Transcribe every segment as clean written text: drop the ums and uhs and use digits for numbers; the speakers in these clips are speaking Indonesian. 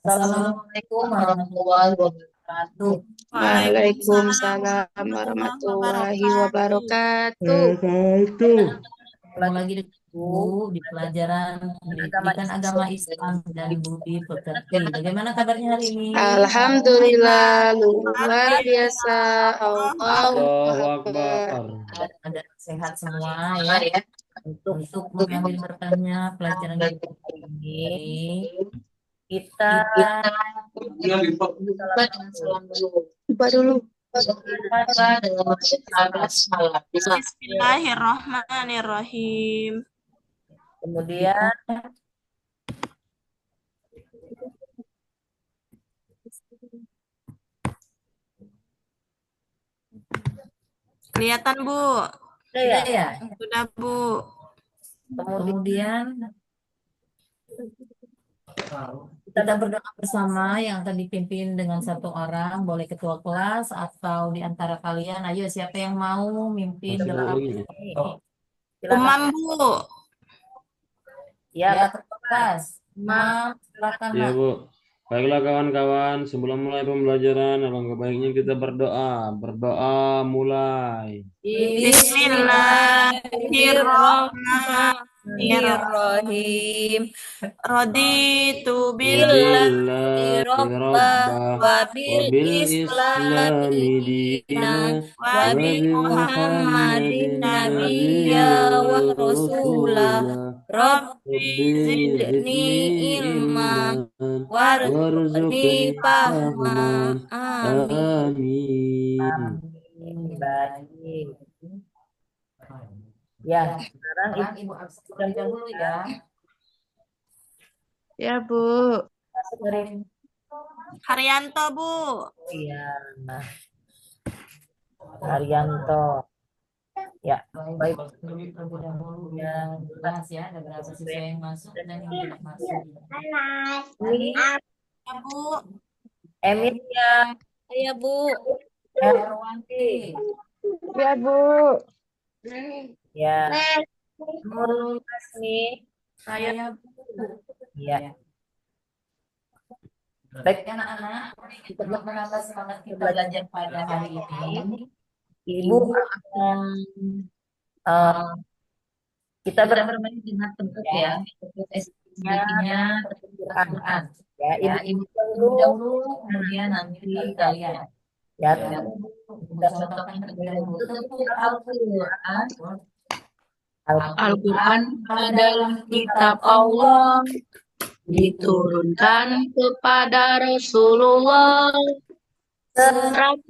Assalamualaikum warahmatullahi wabarakatuh. Waalaikumsalam Waalaikumsalam warahmatullahi warahmatullahi wabarakatuh. wabarakatuh. Itu. Ketemu lagi dengan Bu di pelajaran pendidikan agama Islam dan Budi Pekerti. Bagaimana kabarnya hari ini? Alhamdulillah luar Alhamdulillah. biasa. Allahu Allahu Akbar. Akbar. Ada sehat semua ya. Untuk mengambil bertanya pelajaran ini kita Coba dulu. Bismillahirrahmanirrahim. kemudian Kelihatan, Bu? ya. Sudah, Bu. Kemudian kita berdoa bersama yang akan dipimpin dengan satu orang, boleh ketua kelas atau di antara kalian. Ayo, siapa yang mau mimpin doa ini? Umam, Bu. Ya, ketua kelas. Silakan, Iya, Mak. Bu. Baiklah kawan-kawan, sebelum mulai pembelajaran, alangkah baiknya kita berdoa. Berdoa mulai. Bismillahirrahmanirrahim. Raditu billahi rabba wa bil islami dina wa bi Muhammadin nabiyya wa rasula. Rabbi zidni ilma warzuqni fahma. Amin. Amin. Baik. Ya, sekarang Ibu aktifkan dulu ya. Ya, Bu. Haryanto, Bu. Iya. Haryanto. Ya, baik. Terlebih dahulu yang jelas ya, ada berapa siswa yang masuk dan yang tidak masuk. Ini Ya, Bu. Emilia Ya, Bu. Erwanti. Ya, Bu. Ya. Nurul Hasni. Saya, Ya. Baik anak-anak, untuk menambah semangat kita belajar pada hari ini, Ibu akan kita bermain dengan bentuk ya, bentuk estimasinya Al-Quran. Ya, Ibu dahulu, kemudian nanti kalian. Ya, kita contohkan terlebih dahulu. Bentuk Al-Quran. Al-Quran adalah kitab Allah, diturunkan kepada Rasulullah. 114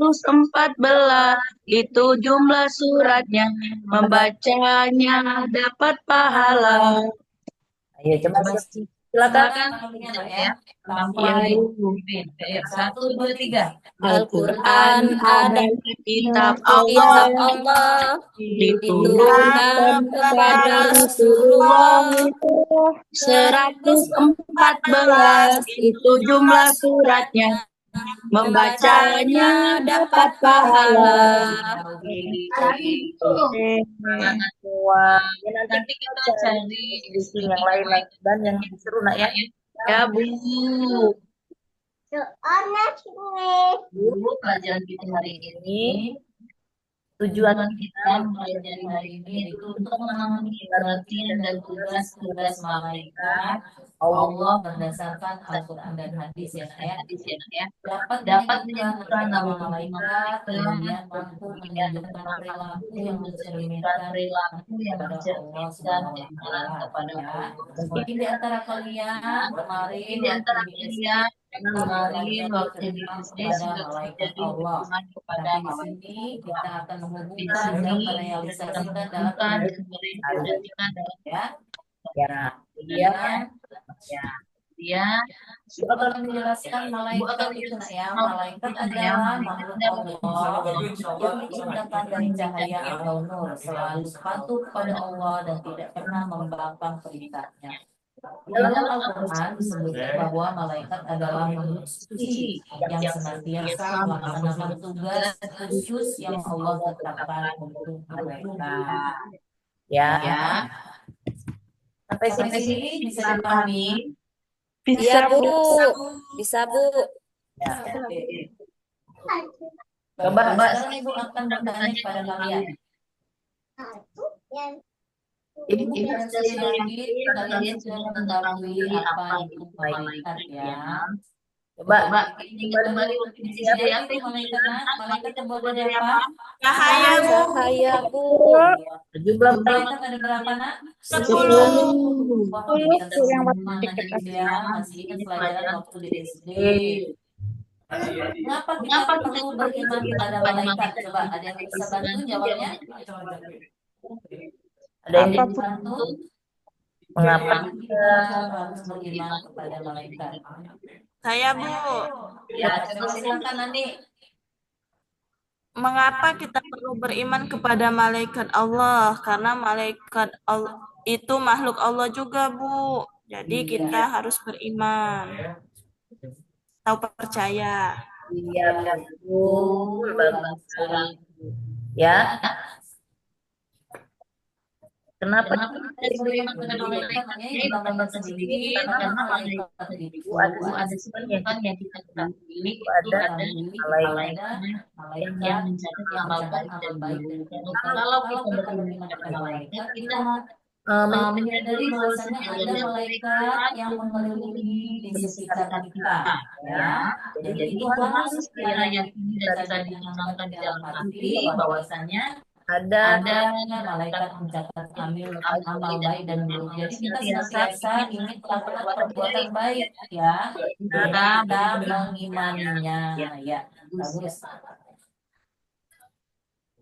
itu jumlah suratnya, membacanya dapat pahala. Ayo coba silakan ya. Ya, Bu. 1, 2, 3. Al-Quran adalah kitab Allah, diturunkan kepada Rasulullah. 114 itu jumlah suratnya, membacanya dapat pahala. Semangat semua. Ya, nanti kita cari diskusi yang lain dan yang seru nak ya. Ya, Bu. Dulu pelajaran kita hari ini, tujuan kita belajar hari ini itu untuk memahami pengertian dan tugas-tugas malaikat Allah berdasarkan Al-Quran dan hadis ya nak ya. Dapat menyebutkan nama malaikat, kemudian mampu menunjukkan perilaku yang mencerminkan kepada Allah Subhanahu wa Ta'ala ya. Mungkin di antara kalian kemarin waktu di bisnis sudah terjadi hubungan kepada di sini kita akan menghubungkan dan merealisasikan dalam kehidupan ya. Ya, dia akan menjelaskan malaikat itu nak ya. Malaikat adalah makhluk Allah yang diciptakan dari cahaya atau nur, selalu patuh kepada Allah dan tidak pernah membangkang perintahnya. Dalam Al-Quran disebutkan bahwa malaikat adalah makhluk suci yang senantiasa melaksanakan tugas khusus yang Allah tetapkan untuk mereka. Ya. Sampai sini bisa dipahami? Iya, Bu. Bisa, Bu. Ya, oke. Coba sekarang Ibu akan bertanya kepada kalian. Ibu dan saya yakin kalian sudah mengetahui apa itu malaikat ya. Coba ingat kembali waktu di sini apa itu malaikat, Nak? Malaikat terbuat dari apa? Cahaya, Bu. Cahaya, Bu. Jumlah malaikat ada berapa, Nak? 10. Wah, pintar semua anak ya. Masih ingat pelajaran waktu di SD. Kenapa kita perlu beriman kepada malaikat? Coba ada yang bisa bantu jawabnya? Ada yang bisa bantu? Mengapa kita harus beriman kepada malaikat? Saya, Bu. Ya, coba silakan nanti. Mengapa kita perlu beriman kepada malaikat Allah? Karena malaikat Allah itu makhluk Allah juga, Bu. Jadi kita harus beriman atau percaya. Iya, betul. Bagus sekali. Ya, kenapa kita harus beriman kepada malaikat? Makanya dikembangkan sendiri karena malaikat itu ada sifat yang kita ketahui itu ada malaikat yang mencatat amal baik dan buruk. Kalau kita beriman kepada malaikat, kita menyadari bahwasanya ada malaikat yang mengelilingi di sekitar kita, ya. Jadi itu harus kita yakini dan bisa ditanamkan di dalam hati bahwasanya ada malaikat mencatat amal baik dan buruk. Jadi kita senantiasa ingin melakukan perbuatan baik, ya. Kita mengimaninya, ya. Bagus.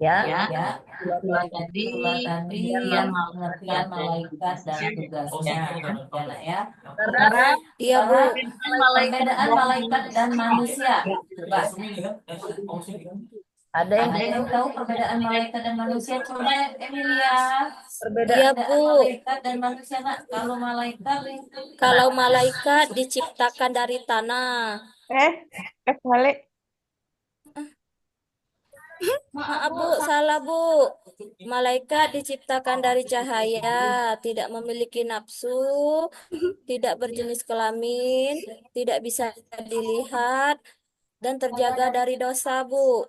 Ya, itulah tadi yang pengertian malaikat dan tugasnya, ya. Sekarang Iya, Bu. perbedaan malaikat dan manusia. Coba. Ada yang tahu perbedaan malaikat dan manusia? Coba Emilia. Iya, Perbedaan Bu. malaikat dan manusia, Nak. Kalau malaikat diciptakan dari tanah. Balik. Maaf, Bu, salah, Bu. Malaikat diciptakan dari cahaya, tidak memiliki nafsu, tidak berjenis kelamin, tidak bisa dilihat, dan terjaga dari dosa, Bu.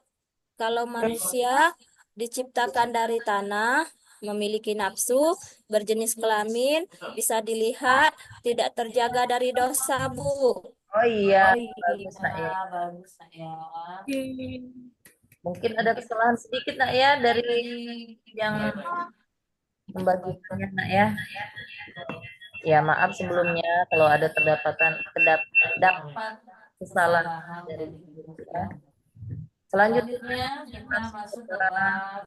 Kalau manusia diciptakan dari tanah, memiliki nafsu, berjenis kelamin, bisa dilihat, tidak terjaga dari dosa, Bu. Oh iya, bagus Nak ya. Bagus, ya. Mungkin ada kesalahan sedikit Nak ya dari yang membagikannya Nak ya. Ya maaf sebelumnya kalau ada terdapat kesalahan dari ibu ya. Selanjutnya kita masuk ke bab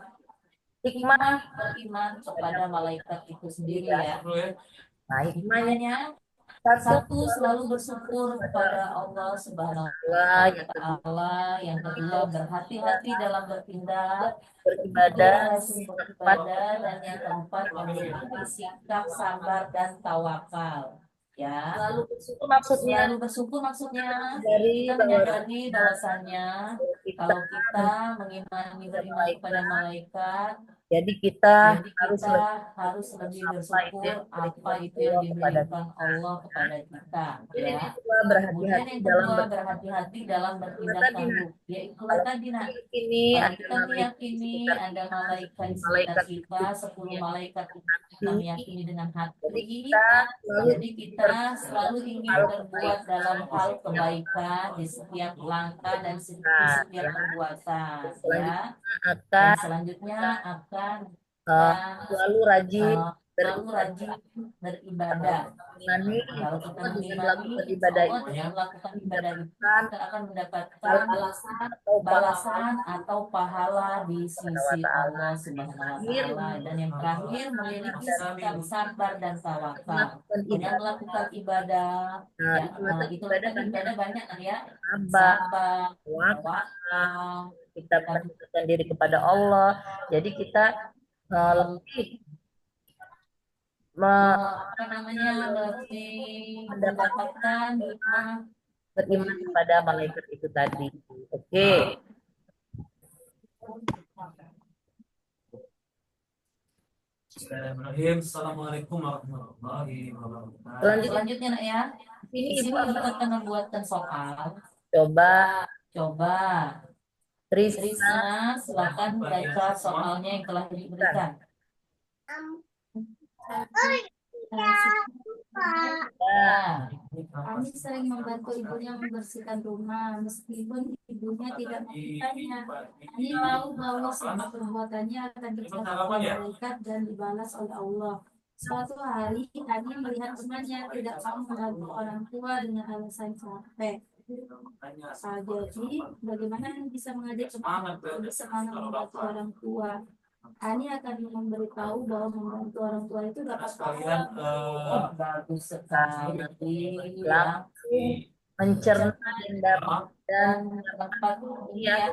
hikmah beriman kepada malaikat itu sendiri ya. Nah, hikmahnya satu, selalu bersyukur kepada Allah Subhanahu wa Ta'ala. Yang kedua, berhati-hati dalam bertindak, beribadah, dan yang keempat, memiliki sikap sabar dan tawakal. Ya, selalu bersyukur maksudnya kita menyadari bahwasannya kalau kita beriman kepada malaikat, jadi kita harus lebih bersyukur apa itu yang diberikan Allah kepada kita. Ya. Kemudian yang kedua, berhati-hati dalam bertindak tanduk. Yaitu tadi Nak, kita meyakini ada malaikat di sekitar kita, 10 malaikat kita meyakini dengan hati. Jadi kita selalu ingin berbuat dalam hal kebaikan di setiap langkah dan di setiap perbuatan. Ya. Dan selanjutnya akan selalu rajin beribadah. Kalau kita mengimani ibadah itu, melakukan ibadah itu, kita akan mendapatkan balasan atau pahala di sisi Allah Subhanahu wa Ta'ala. Dan yang terakhir, memiliki sikap sabar dan tawakal. Dengan melakukan ibadah, ya, itu kan ibadah banyak kan ya. Sabar, tawakal, kita mendekatkan diri kepada Allah. Jadi kita lebih lebih mendapatkan hikmah beriman kepada malaikat itu tadi. Oke. Bismillahirrahmanirrahim. Assalamualaikum warahmatullahi wabarakatuh. Selanjutnya Nak ya. Di sini Ibu akan membuatkan soal. Coba Coba Trisna Trisna silakan baca soalnya yang telah diberikan. Ya. Kami sering membantu ibunya membersihkan rumah, meskipun ibunya tidak meminta. Kami tahu bahwa semua perbuatannya akan dicatat oleh malaikat dan dibalas oleh Allah. Suatu hari, kami melihat temannya tidak mau membantu orang tua dengan alasan capek. Jadi, bagaimana Ani bisa mengajak teman untuk semangat membantu orang tua? Ani akan memberitahu bahwa membantu orang tua itu dapat pahala. Bagus sekali. langsung mencerna dan Dapat ini ya.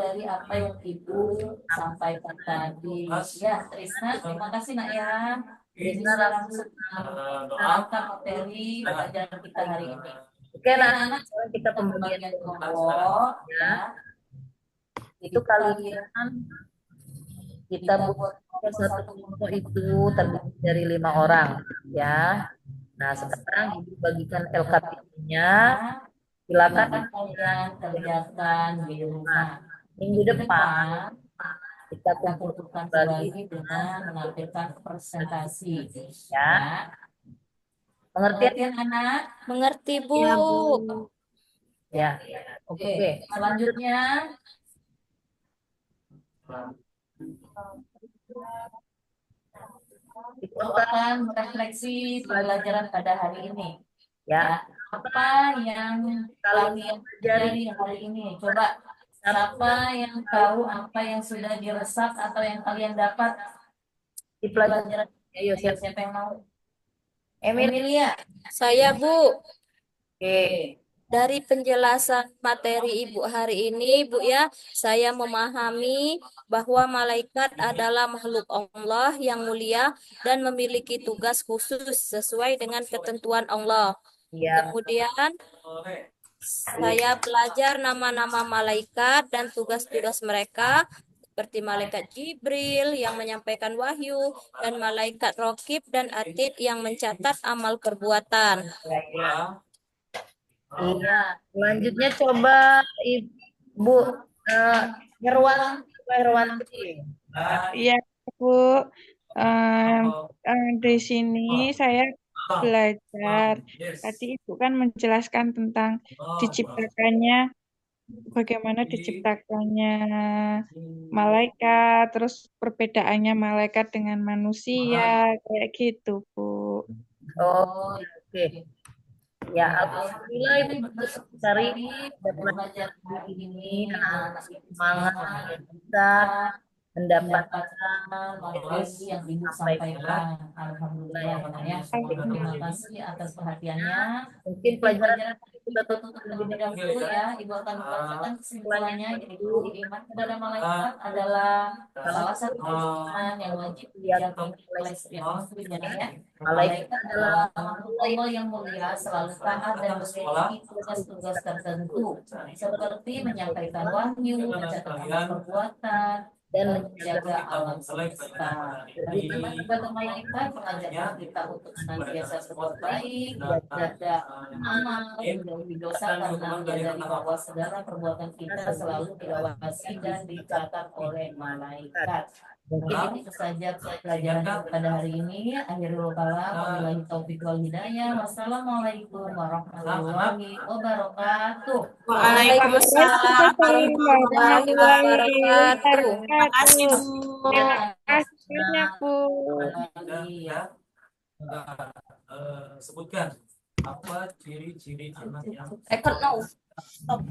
Dari apa yang Ibu sampaikan tadi. Ya, Trisna, terima kasih nak ya. Trisna langsung menerangkan materi pelajaran kita hari ini. Oke, nah, Anak-anak, sekarang kita pembagian pembagian kelompok ya. itu kalian kita buat satu kelompok itu terdiri dari 5 orang ya. Nah, sekarang Ibu bagikan LKPI-nya. Silakan Kalian kerjakan di rumah. minggu depan kita Kita kumpulkan kumpulkan lagi kembali dengan menampilkan presentasi ya. Pengertian Pengertian anak? Mengerti, Bu. Ya, Bu. ya. Oke, selanjutnya Itu kita akan merefleksi pembelajaran pada hari ini. ya. Apa yang kalian pelajari hari ini? Coba, siapa yang tahu apa yang sudah diresap atau yang kalian dapat Di di pelajaran pelajaran? ayo siapa? Siapa yang mau? Emil. Emilia. Saya, Bu. Oke. Dari penjelasan materi Ibu hari ini, Bu ya, saya memahami bahwa malaikat adalah makhluk Allah yang mulia dan memiliki tugas khusus sesuai dengan ketentuan Allah. Ya. Kemudian saya belajar nama-nama malaikat dan tugas-tugas mereka, seperti malaikat Jibril yang menyampaikan wahyu, dan malaikat Raqib dan Atid yang mencatat amal perbuatan. Iya. Selanjutnya coba Ibu Herwanti. Iya, Bu. Di sini saya belajar. Tadi Ibu kan menjelaskan tentang diciptakannya, bagaimana diciptakannya malaikat, terus perbedaannya malaikat dengan manusia, kayak gitu, Bu. Oh, oke. Ya, alhamdulillah Ibu cari belajar hari ini anak-anak semangat bisa mendapatkan materi yang Ibu sampaikan. Alhamdulillah ya Pak ya. Terima kasih atas perhatiannya. mungkin pelajaran Kita tutup terlebih dahulu ya. Ibu akan membacakan kesimpulannya, yaitu iman kepada malaikat adalah salah satu keutamaan yang wajib dijaga oleh setiap muslim ya. Malaikat adalah makhluk Allah yang mulia, selalu taat dan memiliki tugas-tugas tertentu, seperti menyampaikan wahyu, mencatat perbuatan, dan menjaga alam semesta. Beriman kepada malaikat mengajarkan kita untuk senantiasa berbuat baik, jaga amal, menjauhi dosa karena menyadari bahwa segala perbuatan kita selalu diawasi dan dicatat oleh malaikat. Mungkin itu saja pelajaran pada hari ini. Akhirul kalam, wabillahi taufiq wal hidayah. Wassalamualaikum warahmatullahi wabarakatuh. Waalaikumsalam warahmatullahi wabarakatuh. Terima kasih, Bu. Terima kasih banyak, Bu. Sebutkan apa ciri-ciri anak yang Record now. Stop.